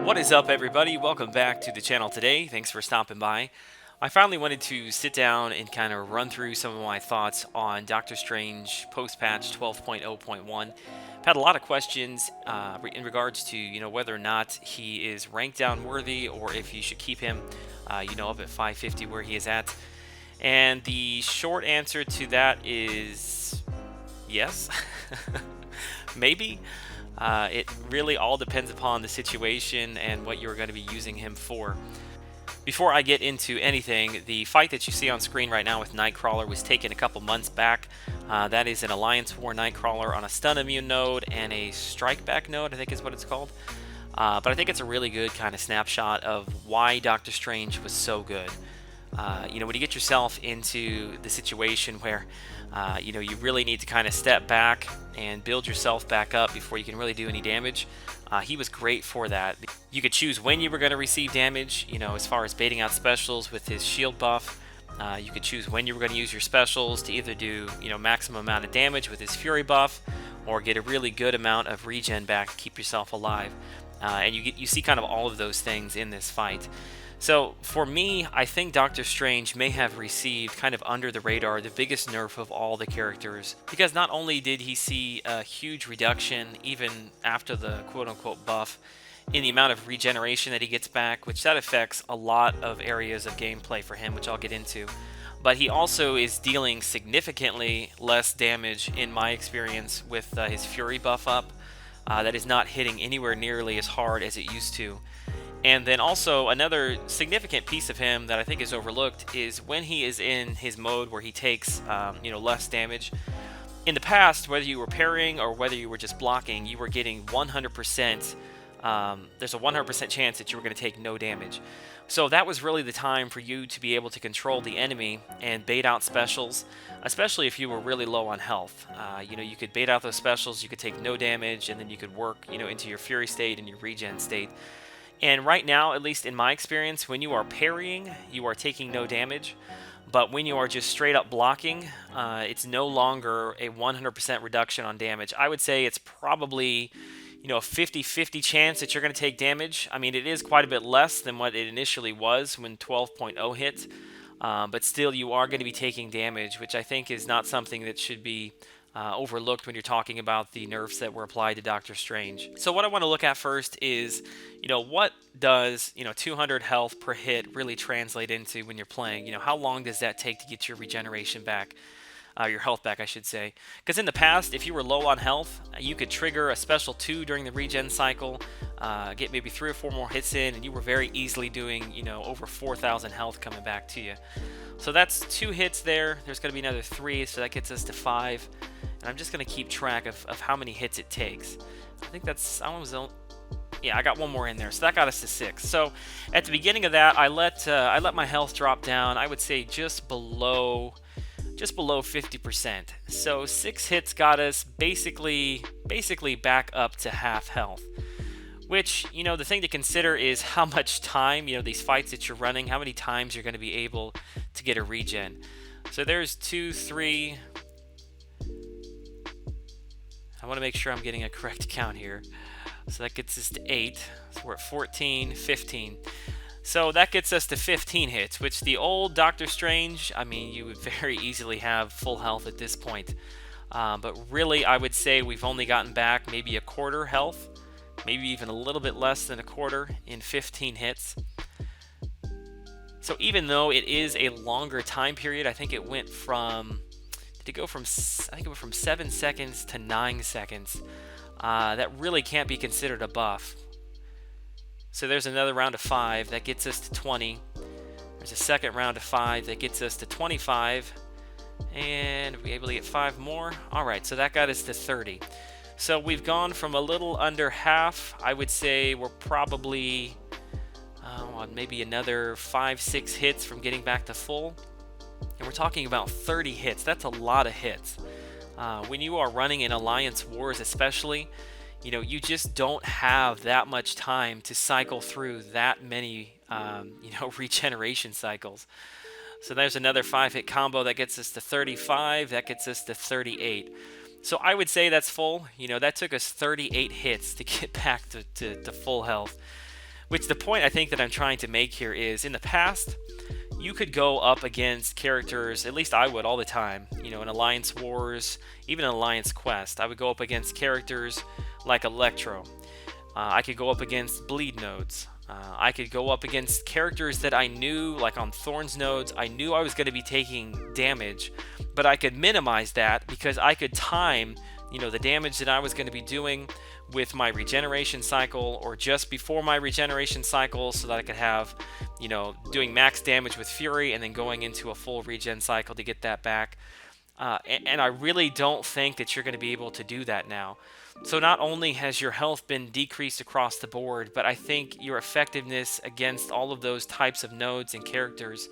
What is up, everybody? Welcome back to the channel today. Thanks for stopping by. I finally wanted to sit down and kind of run through some of my thoughts on Doctor Strange post-patch 12.0.1. I've had a lot of questions in regards to whether or not he is ranked down worthy or if you should keep him up at 550 where he is at. And the short answer to that is yes. Maybe. It really all depends upon the situation and what you're going to be using him for. Before I get into anything, the fight that you see on screen right now with Nightcrawler was taken a couple months back. That is an Alliance War Nightcrawler on a stun immune node and a strike back node, I think is what it's called. But I think it's a really good kind of snapshot of why Doctor Strange was so good. When you get yourself into the situation where you really need to kind of step back and build yourself back up before you can really do any damage. He was great for that. You could choose when you were going to receive damage, as far as baiting out specials with his shield buff. You could choose when you were going to use your specials to either do, maximum amount of damage with his fury buff or get a really good amount of regen back to keep yourself alive. And you see kind of all of those things in this fight. So for me, I think Doctor Strange may have received kind of under the radar the biggest nerf of all the characters, because not only did he see a huge reduction even after the quote-unquote buff in the amount of regeneration that he gets back, which that affects a lot of areas of gameplay for him, which I'll get into, but he also is dealing significantly less damage in my experience with his fury buff up. That is not hitting anywhere nearly as hard as it used to. And then also another significant piece of him that I think is overlooked is when he is in his mode where he takes less damage. In the past, whether you were parrying or whether you were just blocking, you were getting 100%. There's a 100% chance that you were going to take no damage. So that was really the time for you to be able to control the enemy and bait out specials, especially if you were really low on health. You could bait out those specials, you could take no damage, and then you could work into your fury state and your regen state. And right now, at least in my experience, when you are parrying, you are taking no damage. But when you are just straight up blocking, it's no longer a 100% reduction on damage. I would say it's probably a 50-50 chance that you're going to take damage. I mean, it is quite a bit less than what it initially was when 12.0 hit. But still, you are going to be taking damage, which I think is not something that should be overlooked when you're talking about the nerfs that were applied to Doctor Strange. So what I want to look at first is, what does 200 health per hit really translate into when you're playing? How long does that take to get your regeneration back? Your health back, I should say. Because in the past, if you were low on health, you could trigger a special 2 during the regen cycle, get maybe 3 or 4 more hits in, and you were very easily doing, over 4,000 health coming back to you. So that's 2 hits there. There's going to be another 3, so that gets us to 5. And I'm just going to keep track of how many hits it takes. I think that's, I got 1 more in there, so that got us to 6. So at the beginning of that, I let my health drop down. I would say just below 50%. So 6 hits got us basically back up to half health. Which, the thing to consider is how much time, these fights that you're running, how many times you're going to be able to get a regen. So there's 2, 3. I want to make sure I'm getting a correct count here. So that gets us to 8. So we're at 14, 15. So that gets us to 15 hits, which the old Doctor Strange, I mean, you would very easily have full health at this point. But really, I would say we've only gotten back maybe a quarter health, maybe even a little bit less than a quarter in 15 hits. So even though it is a longer time period, I think it went from, I think it went from 7 seconds to 9 seconds. That really can't be considered a buff. So there's another round of 5 that gets us to 20. There's a second round of 5 that gets us to 25. And we're able to get 5 more. Alright, so that got us to 30. So we've gone from a little under half. I would say we're probably on maybe another 5-6 hits from getting back to full. And we're talking about 30 hits. That's a lot of hits. When you are running in Alliance Wars especially, you just don't have that much time to cycle through that many, regeneration cycles. So there's another 5-hit combo that gets us to 35. That gets us to 38. So I would say that's full. That took us 38 hits to get back to full health. Which the point I think that I'm trying to make here is, in the past, you could go up against characters, at least I would all the time, in Alliance Wars, even in Alliance Quest, I would go up against characters like Electro. I could go up against bleed nodes. I could go up against characters that I knew, like on Thorns nodes, I knew I was going to be taking damage, but I could minimize that because I could time, the damage that I was going to be doing with my regeneration cycle or just before my regeneration cycle so that I could have, doing max damage with Fury and then going into a full regen cycle to get that back. And I really don't think that you're going to be able to do that now. So not only has your health been decreased across the board, but I think your effectiveness against all of those types of nodes and characters,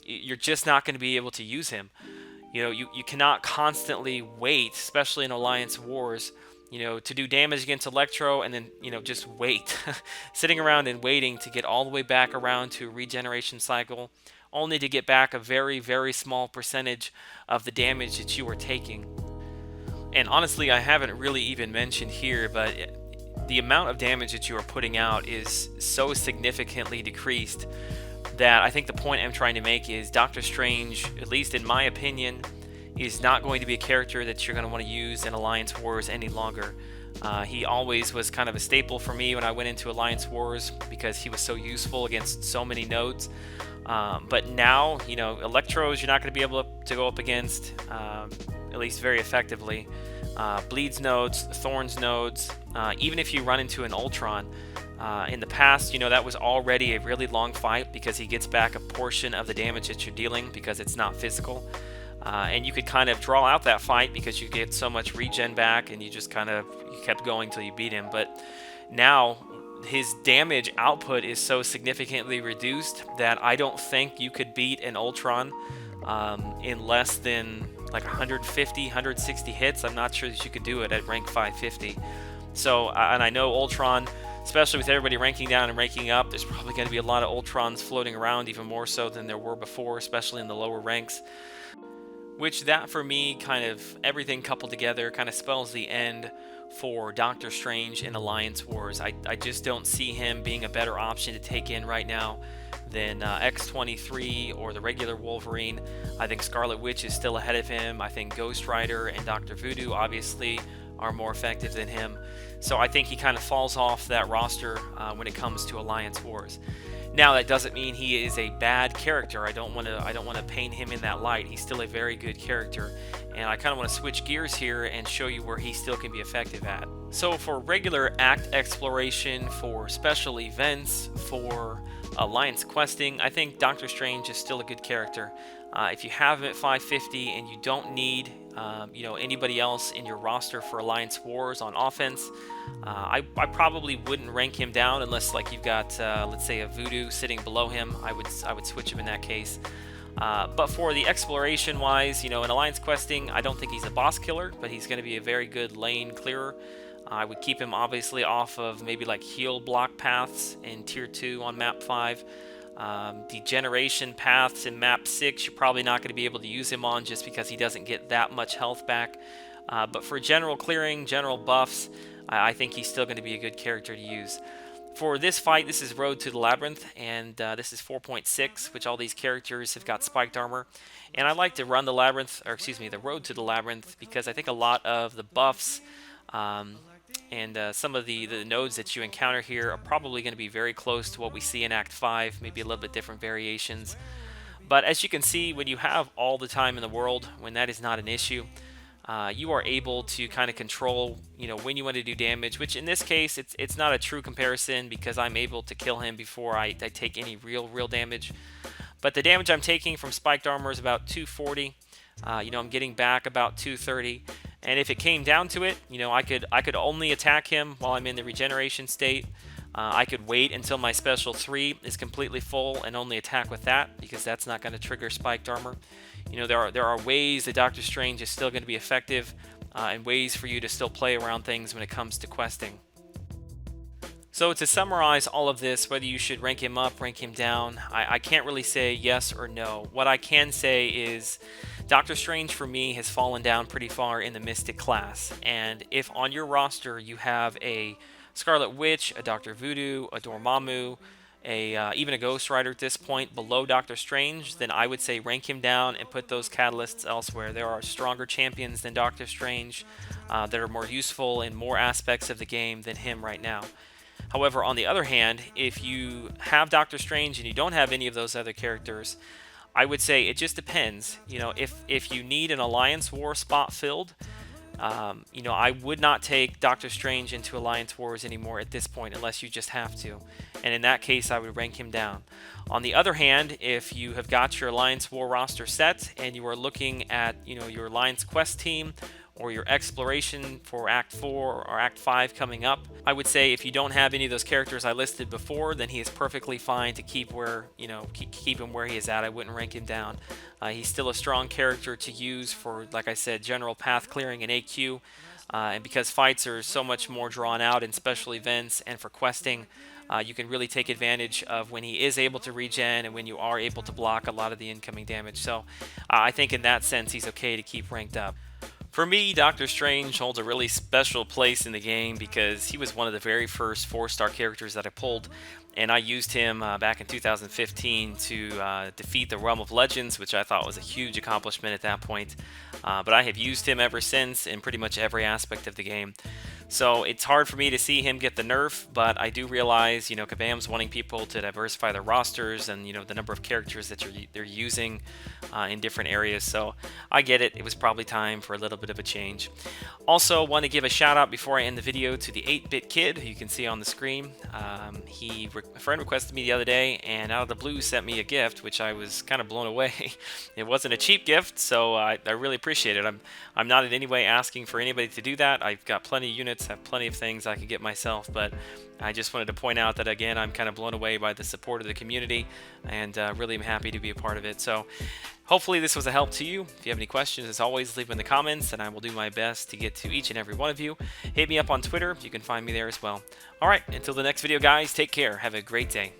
you're just not going to be able to use him. You cannot constantly wait, especially in Alliance Wars, to do damage against Electro and then, just wait. Sitting around and waiting to get all the way back around to a regeneration cycle, only to get back a very, very small percentage of the damage that you were taking. And honestly, I haven't really even mentioned here, but the amount of damage that you are putting out is so significantly decreased that I think the point I'm trying to make is Doctor Strange, at least in my opinion, is not going to be a character that you're going to want to use in Alliance Wars any longer. He always was kind of a staple for me when I went into Alliance Wars because he was so useful against so many nodes. But now, Electros you're not going to be able to go up against, at least very effectively. Bleeds nodes, Thorns nodes, even if you run into an Ultron. In the past, that was already a really long fight because he gets back a portion of the damage that you're dealing because it's not physical. And you could kind of draw out that fight because you get so much regen back and you just you kept going till you beat him. But now his damage output is so significantly reduced that I don't think you could beat an Ultron in less than like 150, 160 hits. I'm not sure that you could do it at rank 550. So, and I know Ultron, especially with everybody ranking down and ranking up, there's probably going to be a lot of Ultrons floating around, even more so than there were before, especially in the lower ranks. Which that for me, kind of everything coupled together, kind of spells the end for Doctor Strange in Alliance Wars. I just don't see him being a better option to take in right now than X-23 or the regular Wolverine. I think Scarlet Witch is still ahead of him. I think Ghost Rider and Dr. Voodoo obviously are more effective than him. So I think he kind of falls off that roster when it comes to Alliance Wars. Now that doesn't mean he is a bad character. I don't want to paint him in that light. He's still a very good character, and I kind of want to switch gears here and show you where he still can be effective at. So for regular act exploration, for special events, for Alliance questing, I think Doctor Strange is still a good character. If you have him at 550 and you don't need anybody else in your roster for Alliance Wars on offense, I probably wouldn't rank him down unless like you've got let's say a Voodoo sitting below him. I would switch him in that case. But for the exploration wise, in Alliance questing, I don't think he's a boss killer, but he's going to be a very good lane clearer. I would keep him obviously off of maybe like heal block paths in tier 2 on map 5. Degeneration paths in map 6, you're probably not going to be able to use him on just because he doesn't get that much health back. But for general clearing, general buffs, I think he's still going to be a good character to use. For this fight, this is Road to the Labyrinth, and this is 4.6, which all these characters have got spiked armor. And I like to run the the Road to the Labyrinth, because I think a lot of the buffs and some of the nodes that you encounter here are probably going to be very close to what we see in Act 5, maybe a little bit different variations. But as you can see, when you have all the time in the world, when that is not an issue, you are able to kind of control, when you want to do damage, which in this case, it's not a true comparison because I'm able to kill him before I take any real damage. But the damage I'm taking from spiked armor is about 240. I'm getting back about 230. And if it came down to it, I could only attack him while I'm in the regeneration state. I could wait until my special 3 is completely full and only attack with that, because that's not going to trigger spiked armor. There are ways that Doctor Strange is still going to be effective, and ways for you to still play around things when it comes to questing. So to summarize all of this, whether you should rank him up, rank him down, I can't really say yes or no. What I can say is Doctor Strange for me has fallen down pretty far in the Mystic class, and if on your roster you have a Scarlet Witch, a Dr. Voodoo, a Dormammu, even a Ghost Rider at this point below Doctor Strange, then I would say rank him down and put those catalysts elsewhere. There are stronger champions than Doctor Strange that are more useful in more aspects of the game than him right now. However, on the other hand, if you have Doctor Strange and you don't have any of those other characters, I would say it just depends. If you need an Alliance War spot filled, I would not take Doctor Strange into Alliance Wars anymore at this point unless you just have to. And in that case, I would rank him down. On the other hand, if you have got your Alliance War roster set and you are looking at, your Alliance Quest team or your exploration for Act 4 or Act 5 coming up, I would say if you don't have any of those characters I listed before, then he is perfectly fine to keep keep him where he is at. I wouldn't rank him down. He's still a strong character to use for, like I said, general path clearing and AQ. And because fights are so much more drawn out in special events and for questing, you can really take advantage of when he is able to regen and when you are able to block a lot of the incoming damage. So I think in that sense he's okay to keep ranked up. For me, Doctor Strange holds a really special place in the game because he was one of the very first 4-star characters that I pulled, and I used him back in 2015 to defeat the Realm of Legends, which I thought was a huge accomplishment at that point. But I have used him ever since in pretty much every aspect of the game. So it's hard for me to see him get the nerf, but I do realize, Kabam's wanting people to diversify their rosters and, the number of characters that they're using in different areas. So I get it. It was probably time for a little bit of a change. Also, want to give a shout out before I end the video to the 8-Bit Kid, who you can see on the screen. A friend requested me the other day, and out of the blue sent me a gift, which I was kind of blown away. It wasn't a cheap gift, so I really appreciate it. I'm not in any way asking for anybody to do that. I've got plenty of units, have plenty of things I could get myself, but I just wanted to point out that, again, I'm kind of blown away by the support of the community, and really am happy to be a part of it. So hopefully this was a help to you. If you have any questions, as always, leave them in the comments, and I will do my best to get to each and every one of you. Hit me up on Twitter. You can find me there as well. All right, until the next video, guys, take care. Have a great day.